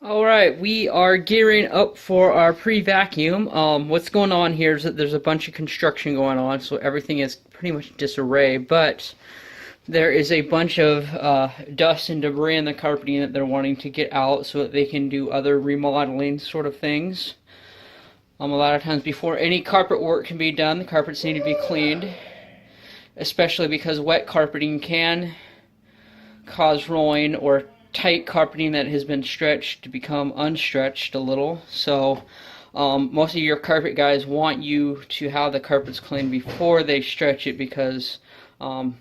All right, we are gearing up for our pre-vacuum. What's going on here is that there's a bunch of construction going on, so everything is pretty much disarray, but there is a bunch of dust and debris in the carpeting that they're wanting to get out so that they can do other remodeling sort of things. A lot of times before any carpet work can be done, the carpets need to be cleaned, especially because wet carpeting can cause rolling, or tight carpeting that has been stretched to become unstretched a little. So most of your carpet guys want you to have the carpets cleaned before they stretch it because of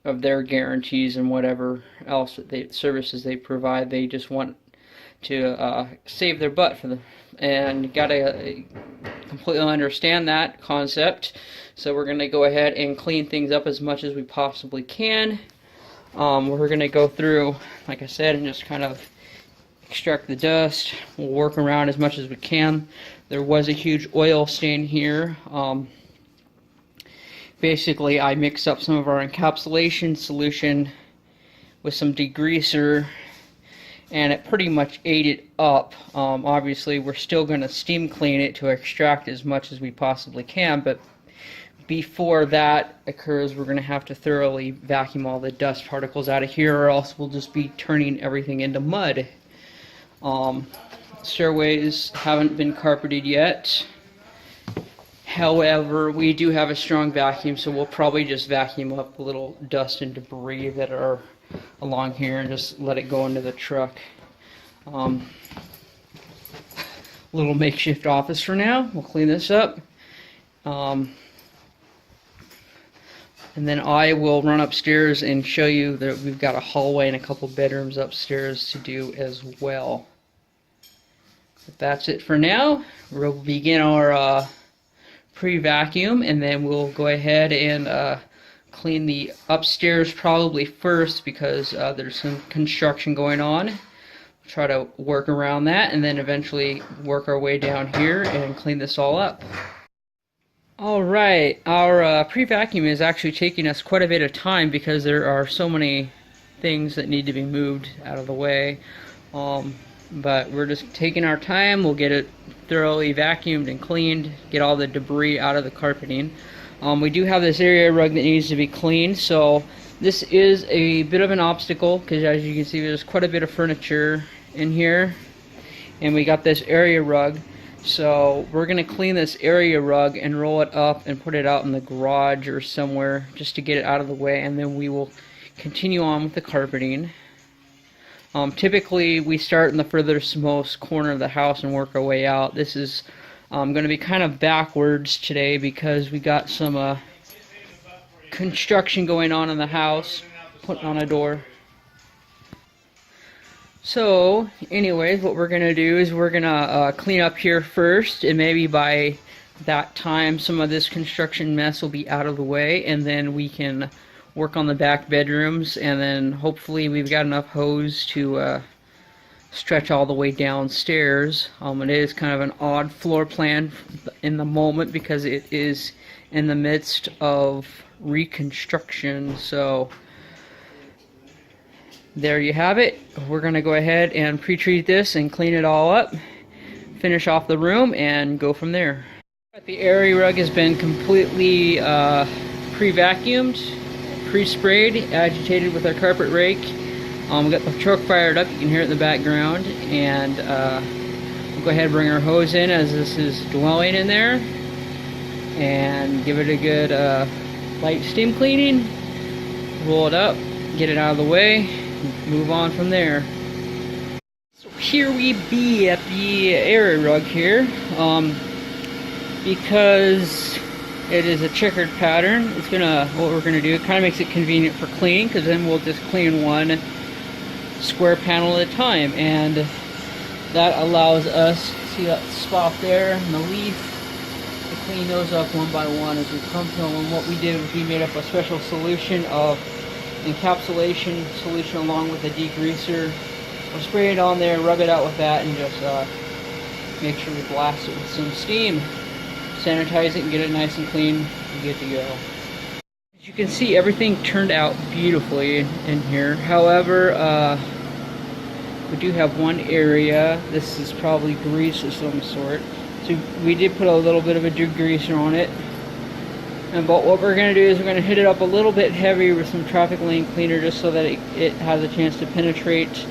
their guarantees and whatever else that services they provide. They just want to save their butt for them, and you gotta completely understand that concept. So we're gonna go ahead and clean things up as much as we possibly can. We're going to go through, like I said, and just kind of extract the dust. We'll work around as much as we can. There was a huge oil stain here. Basically, I mixed up some of our encapsulation solution with some degreaser, and it pretty much ate it up. Obviously, we're still going to steam clean it to extract as much as we possibly can, but before that occurs, we're going to have to thoroughly vacuum all the dust particles out of here, or else we'll just be turning everything into mud. Stairways haven't been carpeted yet. However, we do have a strong vacuum, so we'll probably just vacuum up a little dust and debris that are along here and just let it go into the truck. Little makeshift office for now. We'll clean this up. And then I will run upstairs and show you that we've got a hallway and a couple bedrooms upstairs to do as well. But that's it for now. We'll begin our pre-vacuum, and then we'll go ahead and clean the upstairs probably first because there's some construction going on. We'll try to work around that and then eventually work our way down here and clean this all up. Alright, our pre-vacuum is actually taking us quite a bit of time because there are so many things that need to be moved out of the way. But we're just taking our time. We'll get it thoroughly vacuumed and cleaned, get all the debris out of the carpeting. We do have this area rug that needs to be cleaned, so this is a bit of an obstacle because, as you can see, there's quite a bit of furniture in here, and we got this area rug. So we're going to clean this area rug and roll it up and put it out in the garage or somewhere just to get it out of the way, and then we will continue on with the carpeting. Typically we start in the furthest most corner of the house and work our way out. This is going to be kind of backwards today because we got some construction going on in the house, putting on a door. So, anyways, what we're going to do is we're going to clean up here first, and maybe by that time some of this construction mess will be out of the way, and then we can work on the back bedrooms, and then hopefully we've got enough hose to stretch all the way downstairs. It is kind of an odd floor plan in the moment because it is in the midst of reconstruction, so there you have it. We're going to go ahead and pre-treat this and clean it all up, finish off the room, and go from there. The area rug has been completely pre-vacuumed, pre-sprayed, agitated with our carpet rake. We got the truck fired up, you can hear it in the background, and we'll go ahead and bring our hose in as this is dwelling in there, and give it a good light steam cleaning, roll it up, get it out of the way, move on from there. So here we be at the area rug here. Because it is a checkered pattern, what we're gonna do, it kind of makes it convenient for cleaning, because then we'll just clean one square panel at a time, and that allows us, see that spot there and the leaf, to clean those up one by one as we come to them. And what we did was we made up a special solution of encapsulation solution along with a degreaser. We'll spray it on there, rub it out with that, and just make sure we blast it with some steam. Sanitize it and get it nice and clean and good to go. As you can see, everything turned out beautifully in here. However, we do have one area. This is probably grease of some sort. So we did put a little bit of a degreaser on it. But what we're going to do is we're going to hit it up a little bit heavier with some traffic lane cleaner just so that it has a chance to penetrate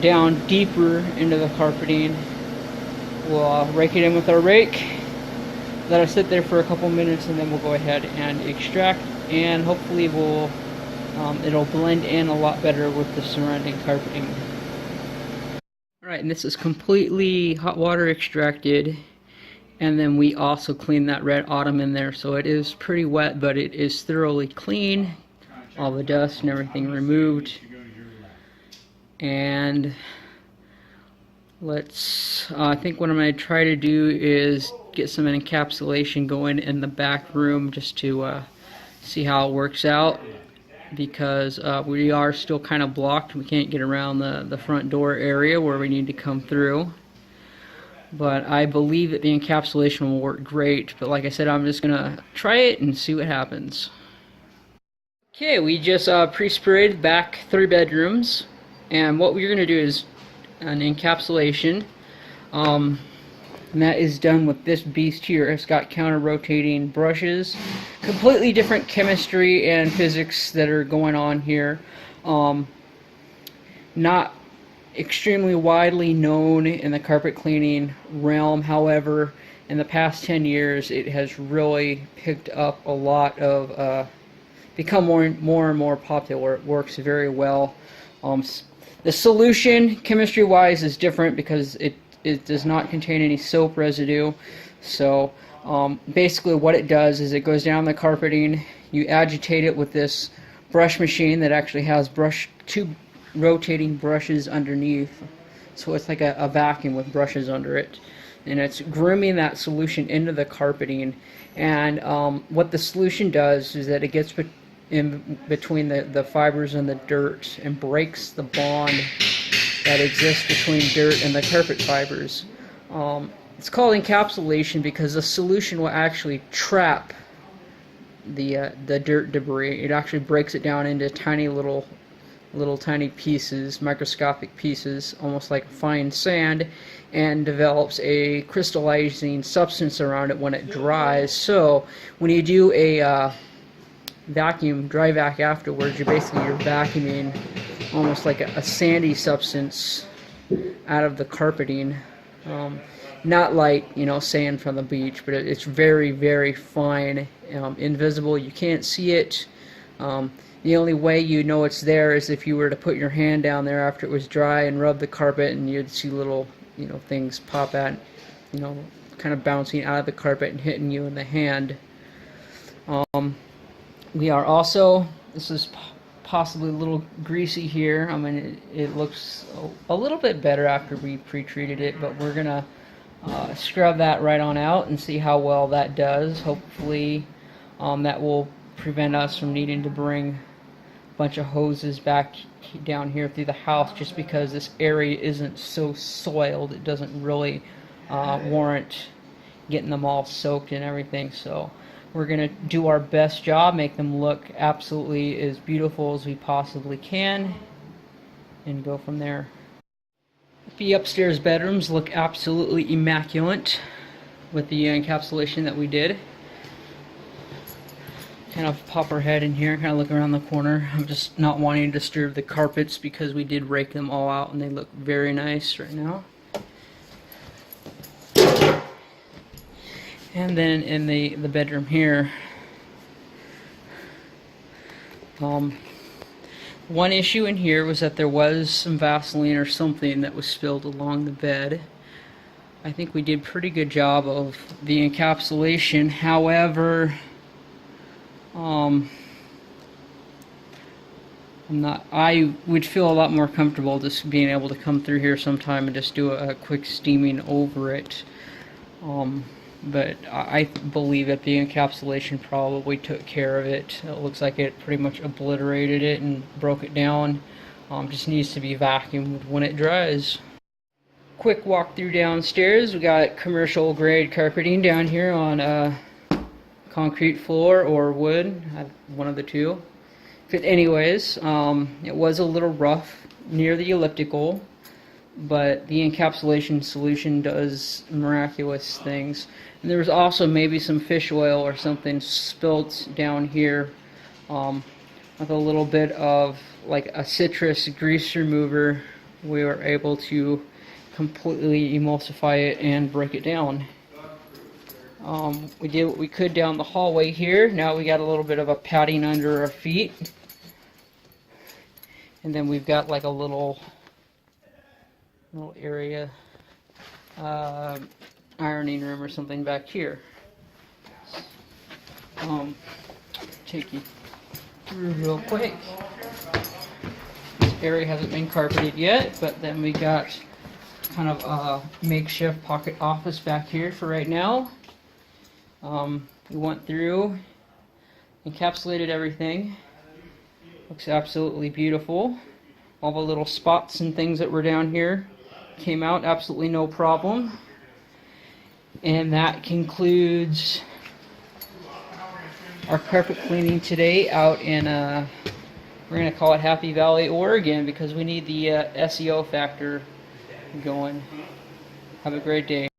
down deeper into the carpeting. We'll rake it in with our rake, let it sit there for a couple minutes, and then we'll go ahead and extract, and hopefully it'll blend in a lot better with the surrounding carpeting. Alright, and this is completely hot water extracted. And then we also cleaned that red autumn in there, so it is pretty wet, but it is thoroughly clean. All the dust and everything removed. And I think what I'm going to try to do is get some encapsulation going in the back room just to see how it works out. Because we are still kind of blocked. We can't get around the front door area where we need to come through. But I believe that the encapsulation will work great. But like I said, I'm just going to try it and see what happens. Okay, we just pre-sprayed back 3 bedrooms. And what we're going to do is an encapsulation. And that is done with this beast here. It's got counter-rotating brushes. Completely different chemistry and physics that are going on here. Not extremely widely known in the carpet cleaning realm. However, in the past 10 years it has really picked up a lot of become more and more popular. It works very well. The solution chemistry wise is different because it does not contain any soap residue. So basically what it does is it goes down the carpeting, you agitate it with this brush machine that actually has two rotating brushes underneath, so it's like a vacuum with brushes under it, and it's grooming that solution into the carpeting. And what the solution does is that it gets in between the fibers and the dirt and breaks the bond that exists between dirt and the carpet fibers. It's called encapsulation because the solution will actually trap the dirt debris. It actually breaks it down into little tiny pieces, microscopic pieces, almost like fine sand, and develops a crystallizing substance around it when it dries. So when you do a dry vac afterwards, you're vacuuming almost like a sandy substance out of the carpeting. Not like, sand from the beach, but it's very, very fine, invisible. You can't see it. The only way you know it's there is if you were to put your hand down there after it was dry and rub the carpet, and you'd see little, things pop out, kind of bouncing out of the carpet and hitting you in the hand. We are also, this is possibly a little greasy here. I mean, it looks a little bit better after we pre-treated it, but we're gonna scrub that right on out and see how well that does. Hopefully that will prevent us from needing to bring bunch of hoses back down here through the house, just because this area isn't so soiled. It doesn't really warrant getting them all soaked and everything. So we're going to do our best job, make them look absolutely as beautiful as we possibly can, and go from there. The upstairs bedrooms look absolutely immaculate with the encapsulation that we did. Kind of pop our head in here, kind of look around the corner. I'm just not wanting to disturb the carpets because we did rake them all out and they look very nice right now. And then in the bedroom here, one issue in here was that there was some Vaseline or something that was spilled along the bed. I think we did a pretty good job of the encapsulation. However, I would feel a lot more comfortable just being able to come through here sometime and just do a quick steaming over it. But I believe that the encapsulation probably took care of it. It looks like it pretty much obliterated it and broke it down. Just needs to be vacuumed when it dries. Quick walk through downstairs. We got commercial grade carpeting down here on concrete floor or wood, one of the two. But anyways, it was a little rough near the elliptical. but the encapsulation solution does miraculous things. And there was also maybe some fish oil or something spilt down here, with a little bit of like a citrus grease remover. We were able to completely emulsify it and break it down. We did what we could down the hallway here. Now we got a little bit of a padding under our feet. And then we've got like a little area, ironing room or something back here. Take you through real quick. This area hasn't been carpeted yet, but then we got kind of a makeshift pocket office back here for right now. We went through, encapsulated everything. Looks absolutely beautiful. All the little spots and things that were down here came out absolutely no problem. And that concludes our carpet cleaning today out in, we're going to call it Happy Valley, Oregon, because we need the SEO factor going. Have a great day.